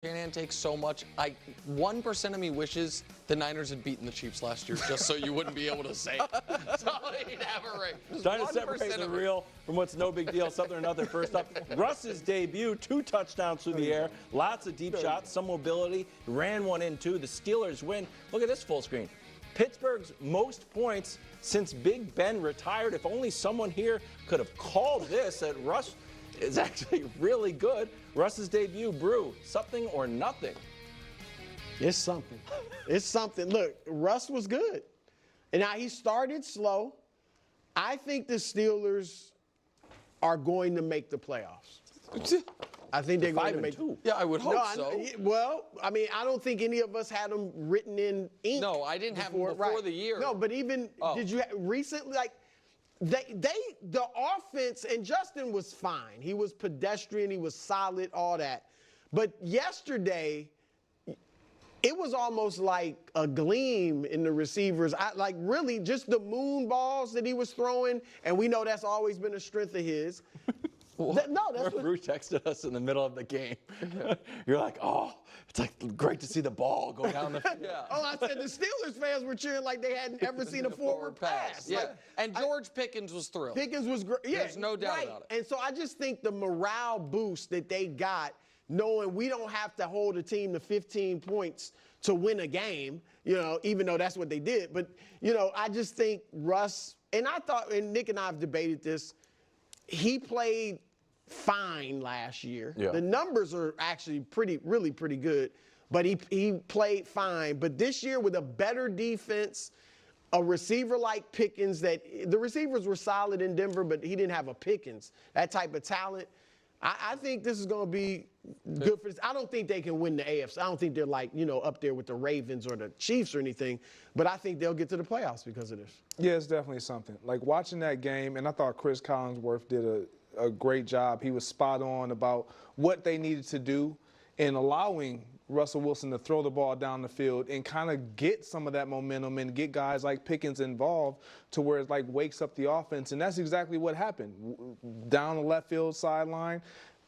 Shanahan takes so much. 1% of me wishes the Niners had beaten the Chiefs last year, just so you wouldn't be able to say it. So he'd have a ring. Trying to separate the real from what's no big deal. Something or another. First up, Russ's debut, 2 touchdowns through the air, lots of deep shots, some mobility. Ran one in too. The Steelers win. Look at this full screen. Pittsburgh's most points since Big Ben retired. If only someone here could have called this. That Russ is actually really good. Russ's debut, Brew, something or nothing. It's something. It's something. Look, Russ was good. And now he started slow. I think the Steelers are going to make the playoffs. I think they're going to make 5-2. Yeah, I would hope so. Well, I mean, I don't think any of us had them written in ink. No, I didn't have them before the year. No, but even, did you recently, like, the offense, and Justin was fine. He was pedestrian, he was solid, all that. But yesterday, it was almost like a gleam in the receivers. Like, really, just the moon balls that he was throwing, and we know that's always been a strength of his. That's what Brew texted us in the middle of the game. You're like, oh, it's like great to see the ball go down the field. Yeah. Oh, I said the Steelers fans were cheering like they hadn't ever seen a forward pass. Yeah, Like, and George Pickens was thrilled. Pickens was great. Yeah, There's no doubt about it. And so I just think the morale boost that they got, knowing we don't have to hold a team to 15 points to win a game, even though that's what they did. But, I just think Russ, and I thought, and Nick and I have debated this, he played fine last year. Yeah. The numbers are actually really pretty good, but he played fine. But this year with a better defense, a receiver like Pickens, that the receivers were solid in Denver, but he didn't have a Pickens, that type of talent. I think this is going to be good for this. I don't think they can win the AFC. I don't think they're like, up there with the Ravens or the Chiefs or anything, but I think they'll get to the playoffs because of this. Yeah, it's definitely something. Like watching that game, and I thought Chris Collinsworth did a great job. He was spot on about what they needed to do in allowing Russell Wilson to throw the ball down the field and kind of get some of that momentum and get guys like Pickens involved to where it like wakes up the offense. And that's exactly what happened. Down the left field sideline,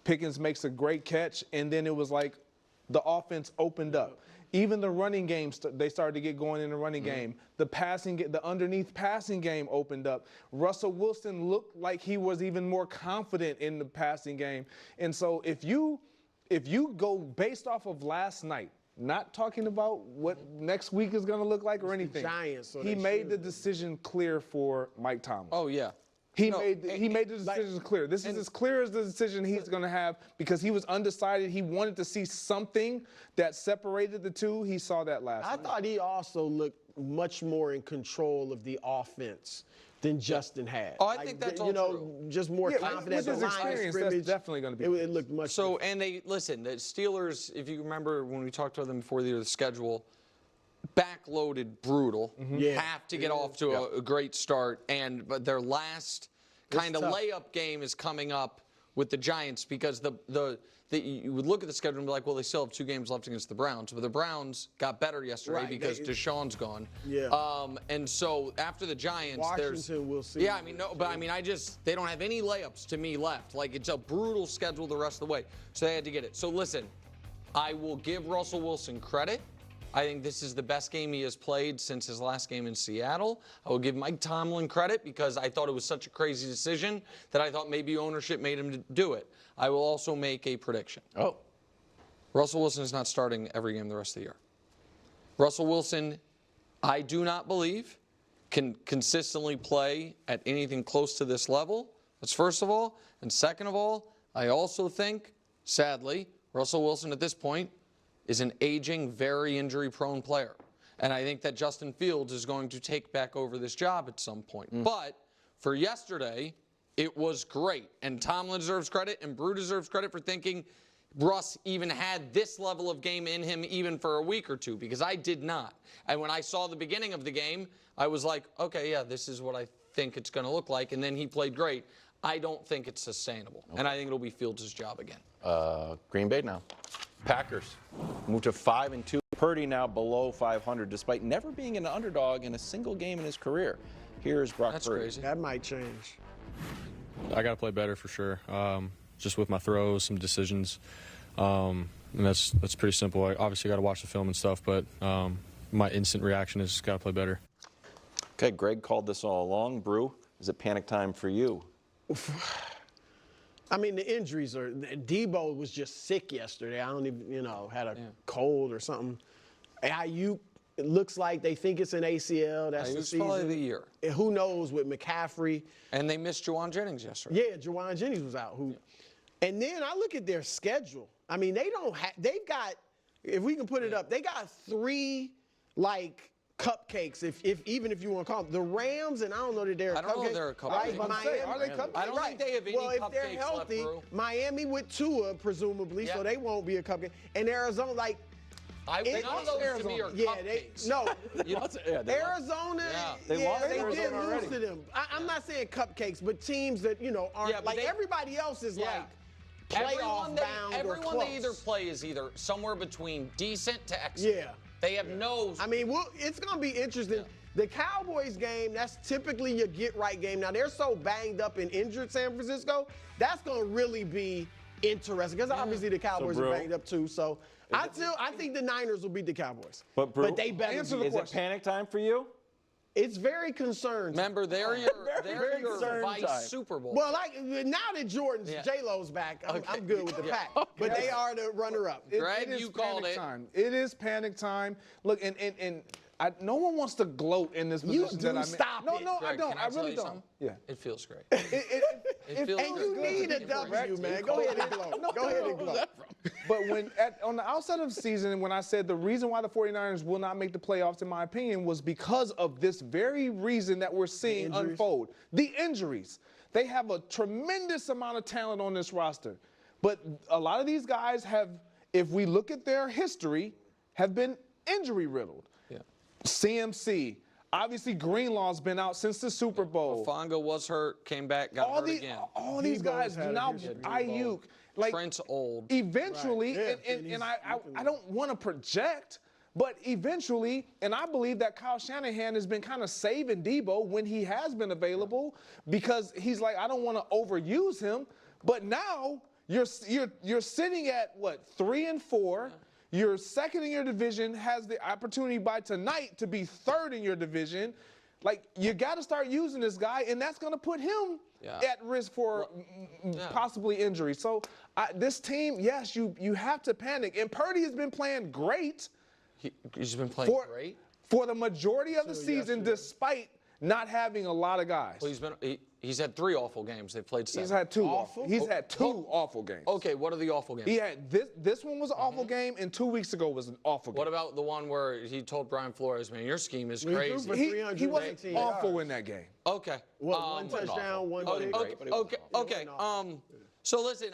Pickens makes a great catch, and then it was like the offense opened up. Even the running game, they started to get going in the running game. The the underneath passing game opened up. Russell Wilson looked like he was even more confident in the passing game. And so if you go based off of last night, not talking about what next week is going to look like or anything, Giants, so he made the decision clear for Mike Tomlin. Oh, yeah. He made the decision clear. This is as clear as the decision he's going to have because he was undecided. He wanted to see something that separated the two. He saw that last night. I thought he also looked much more in control of the offense than Justin had. Oh, I think that's all true. Just more confident. With his experience, that's definitely going to be. It looked much. So, and the Steelers, if you remember when we talked to them before the schedule, backloaded, brutal. Have to get off to a great start, but their last kind of layup game is coming up with the Giants because you would look at the schedule and be like, well, they still have 2 games left against the Browns, but the Browns got better yesterday because Deshaun's gone. Yeah. And so after the Giants, Washington, we'll see. Yeah, they don't have any layups to me left. Like, it's a brutal schedule the rest of the way, so they had to get it. So listen, I will give Russell Wilson credit. I think this is the best game he has played since his last game in Seattle. I will give Mike Tomlin credit because I thought it was such a crazy decision that I thought maybe ownership made him do it. I will also make a prediction. Oh. Russell Wilson is not starting every game the rest of the year. Russell Wilson, I do not believe, can consistently play at anything close to this level. That's first of all. And second of all, I also think, sadly, Russell Wilson at this point is an aging, very injury-prone player. And I think that Justin Fields is going to take back over this job at some point. But for yesterday, it was great. And Tomlin deserves credit, and Brew deserves credit for thinking Russ even had this level of game in him even for a week or two, because I did not. And when I saw the beginning of the game, I was like, okay, yeah, this is what I think it's going to look like. And then he played great. I don't think it's sustainable. And I think it'll be Fields' job again. Green Bay now. Packers move to 5-2. Purdy now below 500 despite never being an underdog in a single game in his career. Here's Brock That's Purdy. crazy. That might change. I got to play better for sure. Just with my throws, some decisions. and that's pretty simple. I obviously got to watch the film and stuff, but my instant reaction is got to play better. Okay, Greg called this all along. Brew, is it panic time for you? I mean, the injuries are. Debo was just sick yesterday. I don't even, had a cold or something. Ayuk, it looks like they think it's an ACL. That's the season. Probably the year. And who knows with McCaffrey? And they missed Juwan Jennings yesterday. Yeah, Juwan Jennings was out. And then I look at their schedule. I mean, they've got, if we can put it up, they got 3 cupcakes, even if you want to call them. The Rams, and I don't know that they're a cupcake. I don't know if they're a cupcake. Right? Are they cupcakes? I don't think they have any well, if cupcakes they're healthy, left, Brew. Miami with Tua, presumably, so they won't be a cupcake. And Arizona, None of those to me are cupcakes. Arizona, They lost they Arizona did lose already. to them. I'm not saying cupcakes, but teams that, aren't, everybody else is playoff bound or everyone close. they either play is either somewhere between decent to excellent. Yeah. They have no. I mean, it's going to be interesting. Yeah. The Cowboys game, that's typically your get-right game. Now, they're so banged up and injured, San Francisco, that's going to really be interesting because obviously the Cowboys are banged up too. So I think the Niners will beat the Cowboys. But, Brew, they better. is it panic time for you? It's very concerned. Remember, they're your vice time. Super Bowl. Well, now that J-Lo's back, I'm good with the pack. But they are the runner-up. Greg, you called it. It is panic time. Look, and no one wants to gloat in this position that I'm in. Stop it. No, Greg, I don't. can I really tell you don't. something? Yeah. It feels great. It feels And you good. need a W, man. Go ahead and gloat. Go ahead and gloat. But on the outside of the season, when I said the reason why the 49ers will not make the playoffs, in my opinion, was because of this very reason that we're seeing unfold. The injuries. They have a tremendous amount of talent on this roster. But a lot of these guys have, if we look at their history, have been injury riddled. Yeah. CMC. Obviously, Greenlaw's been out since the Super Bowl. Fonga was hurt, came back, got hurt again. All these guys, now Ayuk. Trent's old. Eventually, and I don't want to project, but eventually, and I believe that Kyle Shanahan has been kind of saving Debo when he has been available because he's like, I don't want to overuse him. But now you're sitting at what, 3-4. You're second in your division, has the opportunity by tonight to be third in your division. Like, you got to start using this guy, and that's going to put him at risk for possibly injury. So this team, yes, you have to panic. And Purdy has been playing great. He's been playing great? For the majority of the season, despite not having a lot of guys. Well, he's had 3 awful games. They've played 7. He's had 2 awful. He's had 2 awful games. Okay, what are the awful games? He had this one was an awful game, and 2 weeks ago was an awful game. What about the one where he told Brian Flores, man, your scheme is crazy? He wasn't awful in that game. Okay. One touchdown, one pick. Okay. So listen,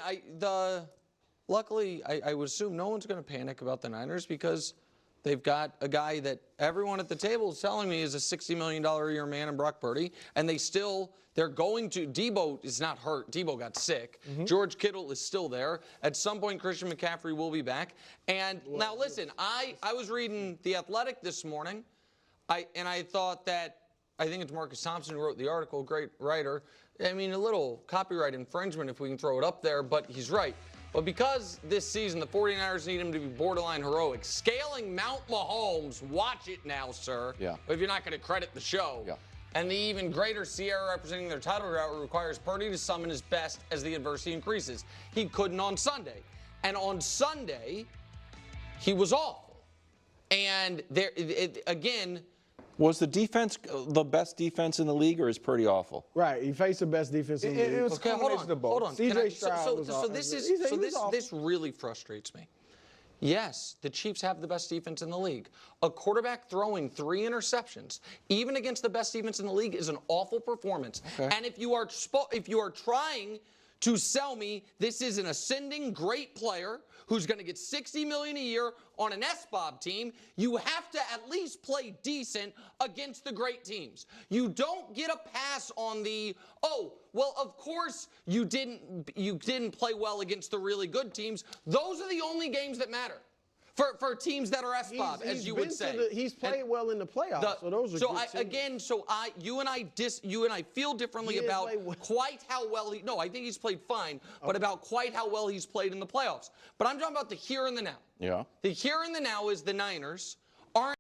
luckily, I would assume no one's going to panic about the Niners because they've got a guy that everyone at the table is telling me is a $60 million a year man in Brock Purdy, and they're going to, Debo is not hurt. Debo got sick. George Kittle is still there. At some point, Christian McCaffrey will be back. And now listen, I was reading The Athletic this morning, and I thought that, I think it's Marcus Thompson who wrote the article, great writer. I mean, a little copyright infringement if we can throw it up there, but he's right. But because this season the 49ers need him to be borderline heroic, scaling Mount Mahomes, watch it now, sir. Yeah. If you're not going to credit the show. Yeah. And the even greater Sierra representing their title route requires Purdy to summon his best as the adversity increases. He couldn't on Sunday. And on Sunday, he was awful. And again, was the defense the best defense in the league, or is Purdy awful? Right, he faced the best defense in the league. It was okay, hold on. C.J. Stroud was awful. This really frustrates me. Yes, the Chiefs have the best defense in the league. A quarterback throwing 3 interceptions, even against the best defense in the league, is an awful performance. Okay. And if you are trying to sell me this is an ascending great player who's going to get $60 million a year on an SBOB team, you have to at least play decent against the great teams. You don't get a pass on well, of course you didn't play well against the really good teams. Those are the only games that matter. For teams that are F-Bob, as you would say. He's played well in the playoffs, so those are good teams. You and I feel differently about quite how well he. No, I think he's played fine, but about quite how well he's played in the playoffs. But I'm talking about the here and the now. Yeah. The here and the now is the Niners